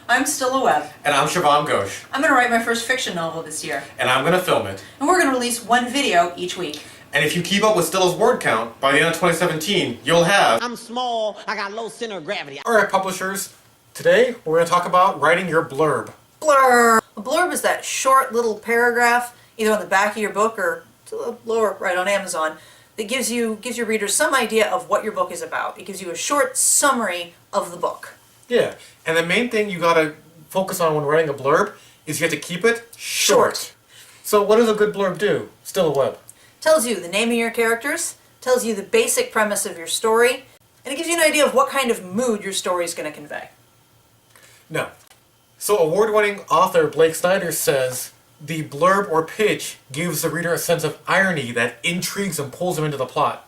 I'm Stila Webb. And I'm Shuvom. I'm going to write my first fiction novel this year. And I'm going to film it. And we're going to release one video each week. And if you keep up with Stila's word count, by the end of 2017, you'll have... I'm small, I got low center of gravity. Alright, publishers. Today, we're going to talk about writing your blurb. Blurb! A blurb is that short little paragraph, either on the back of your book or to the lower right on Amazon, that gives your readers some idea of what your book is about. It gives you a short summary of the book. Yeah, and the main thing you gotta focus on when writing a blurb is you have to keep it short. So what does a good blurb do? Stila Webb. Tells you the name of your characters, tells you the basic premise of your story, and it gives you an idea of what kind of mood your story is going to convey. No. So award-winning author Blake Snyder says, the blurb or pitch gives the reader a sense of irony that intrigues and pulls them into the plot.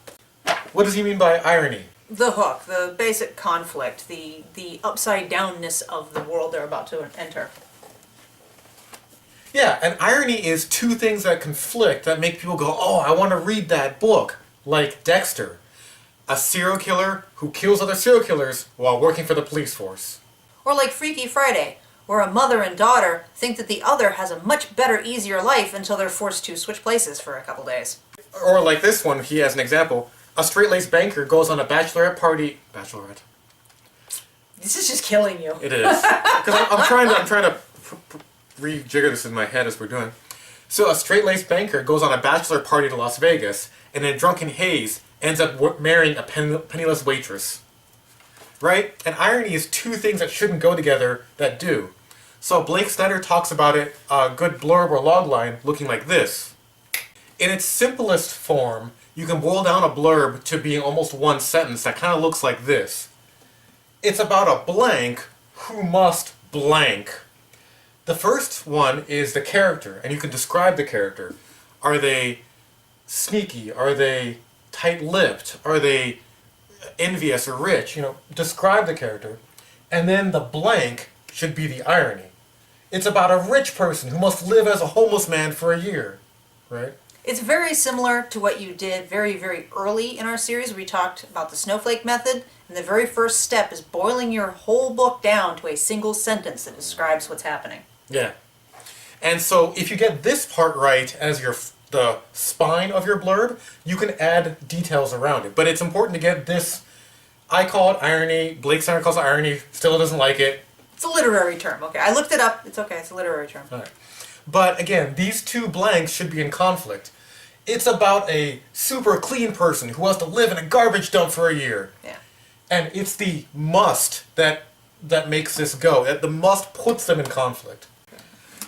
What does he mean by irony? The hook, the basic conflict, the upside-downness of the world they're about to enter. Yeah, and irony is two things that conflict that make people go, oh, I want to read that book. Like Dexter, a serial killer who kills other serial killers while working for the police force. Or like Freaky Friday, where a mother and daughter think that the other has a much better, easier life until they're forced to switch places for a couple days. Or like this one, he has an example. A straight-laced banker goes on a bachelorette party... Bachelorette. This is just killing you. It is. Because I'm trying to rejigger this in my head as we're doing. So a straight-laced banker goes on a bachelor party to Las Vegas, and in a drunken haze, ends up marrying a penniless waitress. Right? And irony is two things that shouldn't go together that do. So Blake Snyder talks about it, a good blurb or logline, looking like this. In its simplest form, you can boil down a blurb to being almost one sentence that kind of looks like this. It's about a blank who must blank. The first one is the character, and you can describe the character. Are they sneaky? Are they tight-lipped? Are they envious or rich? You know, describe the character. And then the blank should be the irony. It's about a rich person who must live as a homeless man for a year, right? It's very similar to what you did very, very early in our series. We talked about the snowflake method, and the very first step is boiling your whole book down to a single sentence that describes what's happening. Yeah. And so if you get this part right as the spine of your blurb, you can add details around it. But it's important to get this. I call it irony, Blake Snyder calls it irony, Stila doesn't like it. It's a literary term, okay. I looked it up. It's okay, it's a literary term. All right. But again, these two blanks should be in conflict. It's about a super clean person who has to live in a garbage dump for a year. Yeah. And it's the must that makes this go. The must puts them in conflict.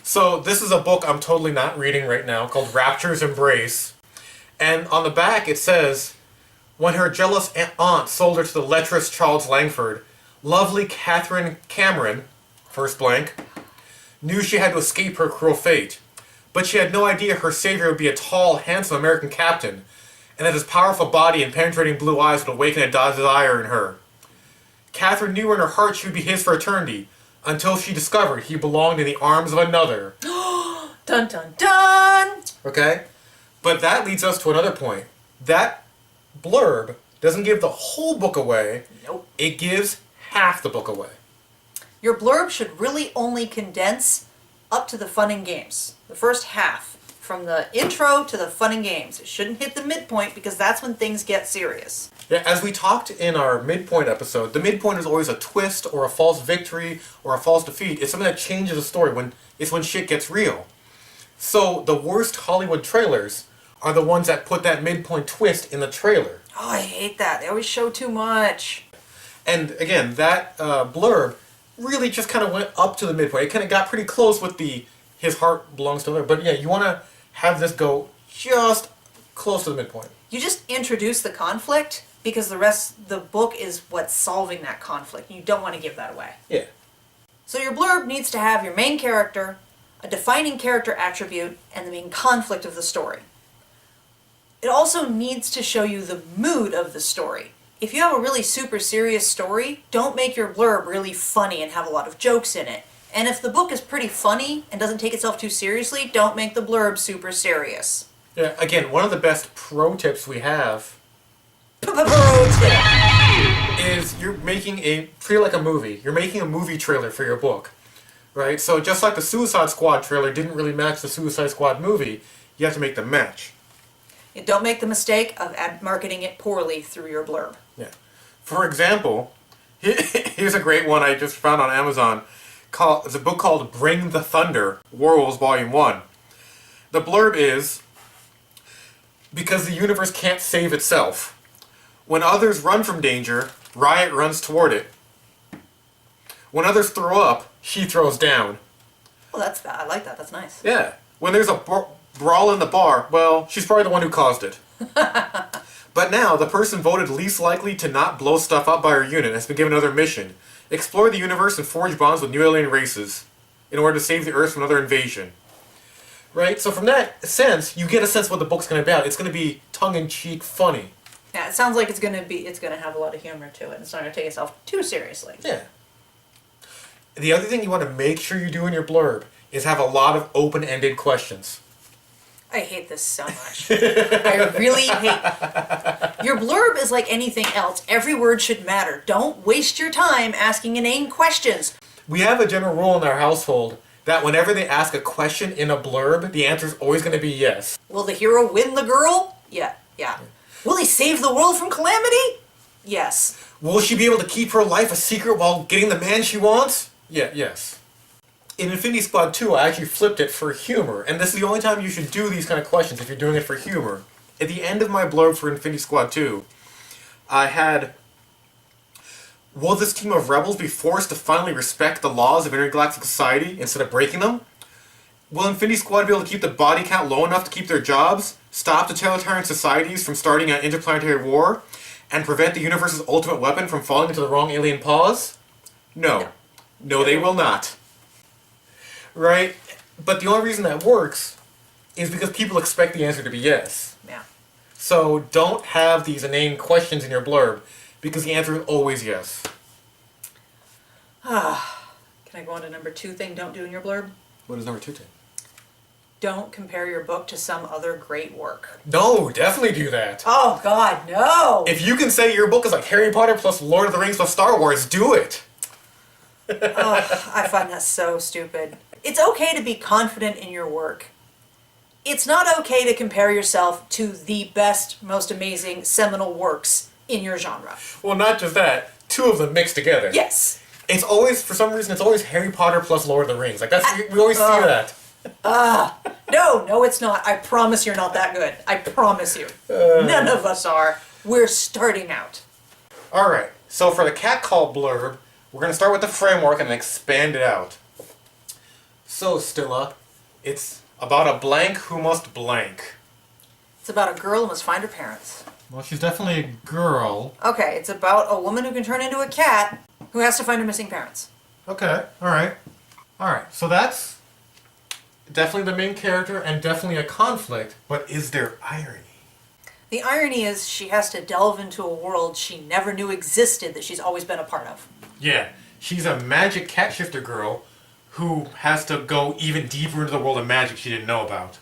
So this is a book I'm totally not reading right now called Rapture's Embrace. And on the back it says, when her jealous aunt sold her to the lecherous Charles Langford, lovely Catherine Cameron, first blank, knew she had to escape her cruel fate. But she had no idea her savior would be a tall, handsome American captain, and that his powerful body and penetrating blue eyes would awaken a desire in her. Catherine knew in her heart she would be his for eternity, until she discovered he belonged in the arms of another. Dun dun dun! Okay? But that leads us to another point. That blurb doesn't give the whole book away. Nope. It gives half the book away. Your blurb should really only condense up to the fun and games. The first half. From the intro to the fun and games. It shouldn't hit the midpoint because that's when things get serious. Yeah, as we talked in our midpoint episode, the midpoint is always a twist or a false victory or a false defeat. It's something that changes the story. It's when shit gets real. So the worst Hollywood trailers are the ones that put that midpoint twist in the trailer. Oh, I hate that. They always show too much. And again, that blurb really just kind of went up to the midpoint. It kind of got pretty close with the his heart belongs to her. But yeah, you want to have this go just close to the midpoint. You just introduce the conflict because the rest of the book is what's solving that conflict. You don't want to give that away. Yeah. So your blurb needs to have your main character, a defining character attribute, and the main conflict of the story. It also needs to show you the mood of the story. If you have a really super serious story, don't make your blurb really funny and have a lot of jokes in it. And if the book is pretty funny and doesn't take itself too seriously, don't make the blurb super serious. Yeah, again, one of the best pro tips we have Pro tip. is you're making treat it like a movie. You're making a movie trailer for your book, right? So just like the Suicide Squad trailer didn't really match the Suicide Squad movie, you have to make them match. And don't make the mistake of marketing it poorly through your blurb. Yeah. For example, here's a great one I just found on Amazon. It's a book called Bring the Thunder, Werewolves Volume 1. The blurb is, because the universe can't save itself. When others run from danger, Riot runs toward it. When others throw up, she throws down. Well, I like that. That's nice. Yeah. When there's a brawl in the bar, well, she's probably the one who caused it. But now, the person voted least likely to not blow stuff up by her unit has been given another mission. Explore the universe and forge bonds with new alien races in order to save the Earth from another invasion. Right? So from that sense, you get a sense of what the book's going to be about. It's going to be tongue-in-cheek funny. Yeah, it sounds like it's gonna have a lot of humor to it. It's not gonna take itself too seriously. Yeah. The other thing you want to make sure you do in your blurb is have a lot of open-ended questions. I hate this so much. I really hate. Your blurb is like anything else. Every word should matter. Don't waste your time asking inane questions. We have a general rule in our household that whenever they ask a question in a blurb, the answer is always going to be yes. Will the hero win the girl? Yeah. Will he save the world from calamity? Yes. Will she be able to keep her life a secret while getting the man she wants? Yeah, yes. In Infinity Squad 2, I actually flipped it for humor, and this is the only time you should do these kind of questions if you're doing it for humor. At the end of my blurb for Infinity Squad 2, I had, will this team of rebels be forced to finally respect the laws of intergalactic society instead of breaking them? Will Infinity Squad be able to keep the body count low enough to keep their jobs, stop totalitarian societies from starting an interplanetary war, and prevent the universe's ultimate weapon from falling into the wrong alien paws? No. No, they will not. Right? But the only reason that works is because people expect the answer to be yes. Yeah. So don't have these inane questions in your blurb, because the answer is always yes. Can I go on to number 2 thing don't do in your blurb? What is number 2 thing? Don't compare your book to some other great work. No, definitely do that. Oh God, no! If you can say your book is like Harry Potter plus Lord of the Rings plus Star Wars, do it! I find that so stupid. It's okay to be confident in your work. It's not okay to compare yourself to the best, most amazing, seminal works in your genre. Well, not just that. 2 of them mixed together. Yes. It's always, for some reason, it's always Harry Potter plus Lord of the Rings. Like, we always see that. No, it's not. I promise you're not that good. I promise you. None of us are. We're starting out. Alright, so for the cat call blurb, we're going to start with the framework and then expand it out. So, Stila, it's about a blank who must blank. It's about a girl who must find her parents. Well, she's definitely a girl. Okay, it's about a woman who can turn into a cat who has to find her missing parents. Okay, alright. Alright, so that's definitely the main character and definitely a conflict, but is there irony? The irony is she has to delve into a world she never knew existed that she's always been a part of. Yeah, she's a magic cat shifter girl who has to go even deeper into the world of magic she didn't know about.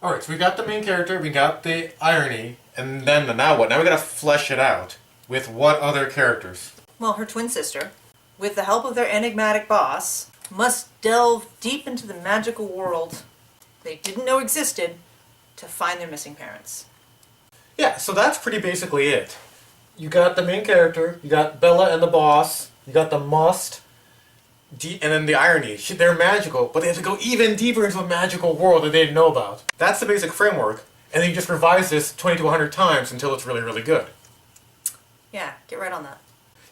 Alright, so we got the main character, we got the irony, and then now what? Now we gotta flesh it out. With what other characters? Well, her twin sister, with the help of their enigmatic boss, must delve deep into the magical world they didn't know existed to find their missing parents. Yeah, so that's pretty basically it. You got the main character, you got Bella and the boss, you got the must, and then the irony. They're magical, but they have to go even deeper into a magical world that they didn't know about. That's the basic framework, and then you just revise this 20 to 100 times until it's really, really good. Yeah, get right on that.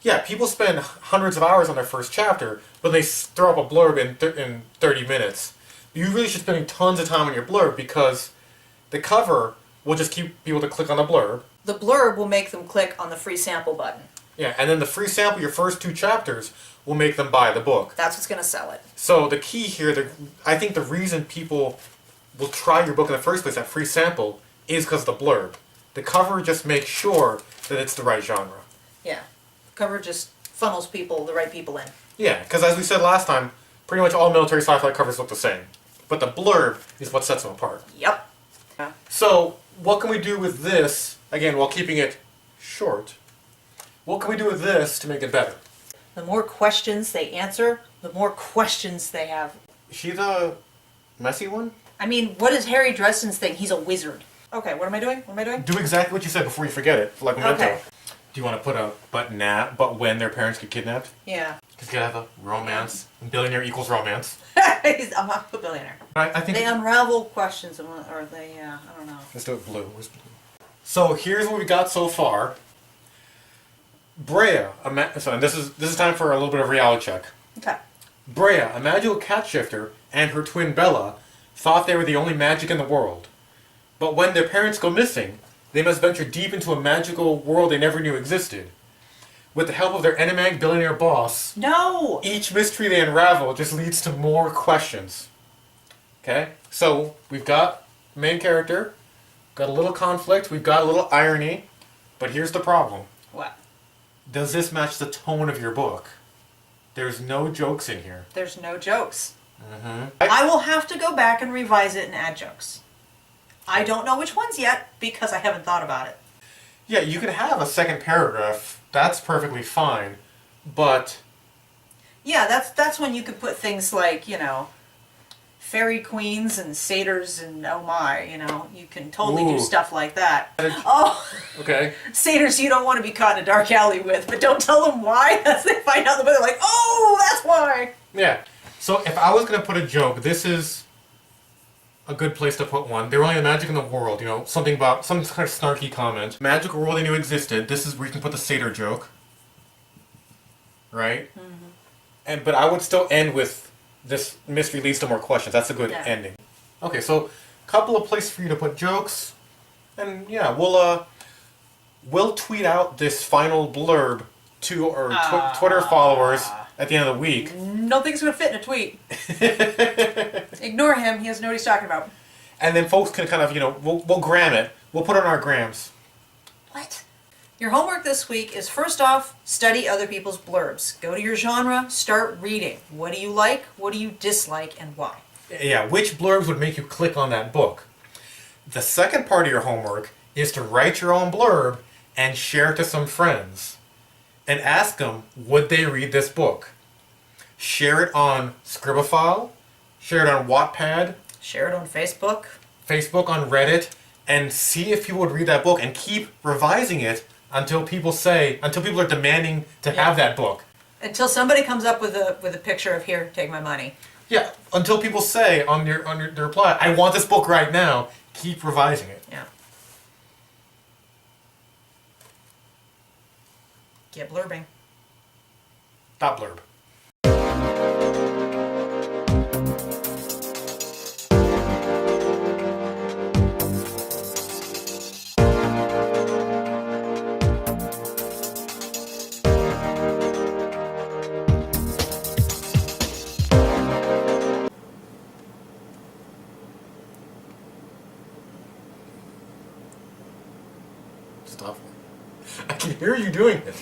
Yeah, people spend hundreds of hours on their first chapter, but they throw up a blurb in 30 minutes. You really should spend tons of time on your blurb because the cover will just keep people to click on the blurb. The blurb will make them click on the free sample button. Yeah, and then the free sample, your first 2 chapters, will make them buy the book. That's what's going to sell it. So the key here, I think the reason people will try your book in the first place, that free sample, is because of the blurb. The cover just makes sure that it's the right genre. Yeah. Cover just funnels people, the right people in. Yeah, because as we said last time, pretty much all military sci-fi covers look the same. But the blurb is what sets them apart. Yep. Yeah. So, what can we do with this, again, while keeping it short. What can we do with this to make it better? The more questions they answer, the more questions they have. Is she the messy one? I mean, what does Harry Dresden's thing? He's a wizard. Okay, what am I doing? What am I doing? Do exactly what you said before you forget it, like memento. Okay. Do you want to put a but when their parents get kidnapped? Yeah. Because you gotta have a romance. Billionaire equals romance. I'm not a billionaire. I think They unravel questions, or they, I don't know. let's do it blue. Where's blue? So here's what we got so far. Brea, and this is time for a little bit of reality check. Okay. Brea, a magical cat shifter, and her twin Bella thought they were the only magic in the world. But when their parents go missing, they must venture deep into a magical world they never knew existed. With the help of their enigmatic billionaire boss, No! each mystery they unravel just leads to more questions. Okay? So, we've got main character, got a little conflict, we've got a little irony, but here's the problem. What? Does this match the tone of your book? There's no jokes in here. There's no jokes. Mm-hmm. I will have to go back and revise it and add jokes. I don't know which ones yet, because I haven't thought about it. Yeah, you can have a second paragraph. That's perfectly fine. But Yeah, that's when you could put things like, fairy queens and satyrs and oh my, you can totally do Ooh. stuff like that. Oh, okay. satyrs you don't want to be caught in a dark alley with, but don't tell them why. That's they find out the book, they're like, oh, that's why. Yeah. So if I was gonna put a joke, this is a good place to put one. They're only the magic in the world, something about some kind of snarky comment. Magical world they knew existed. This is where you can put the satyr joke. Right? Mm-hmm. But I would still end with this mystery leads to more questions. That's a good ending. Okay, so couple of places for you to put jokes. And yeah, we'll tweet out this final blurb to our Twitter followers at the end of the week. Nothing's gonna fit in a tweet. Ignore him, he doesn't know what he's talking about. And then folks can kind of, we'll gram it. We'll put it on our grams. What? Your homework this week is, first off, study other people's blurbs. Go to your genre, start reading. What do you like, what do you dislike, and why? Yeah, which blurbs would make you click on that book? The second part of your homework is to write your own blurb and share it to some friends. And ask them, would they read this book? Share it on Scribophile, share it on Wattpad, Share it on Facebook. Facebook, on Reddit, and see if people would read that book and keep revising it until people are demanding to have that book. Until somebody comes up with a picture of, here, take my money. Yeah, until people say on their reply, I want this book right now, keep revising it. Yeah. Get blurbing. Dot blurb. Stop. I can hear you doing it.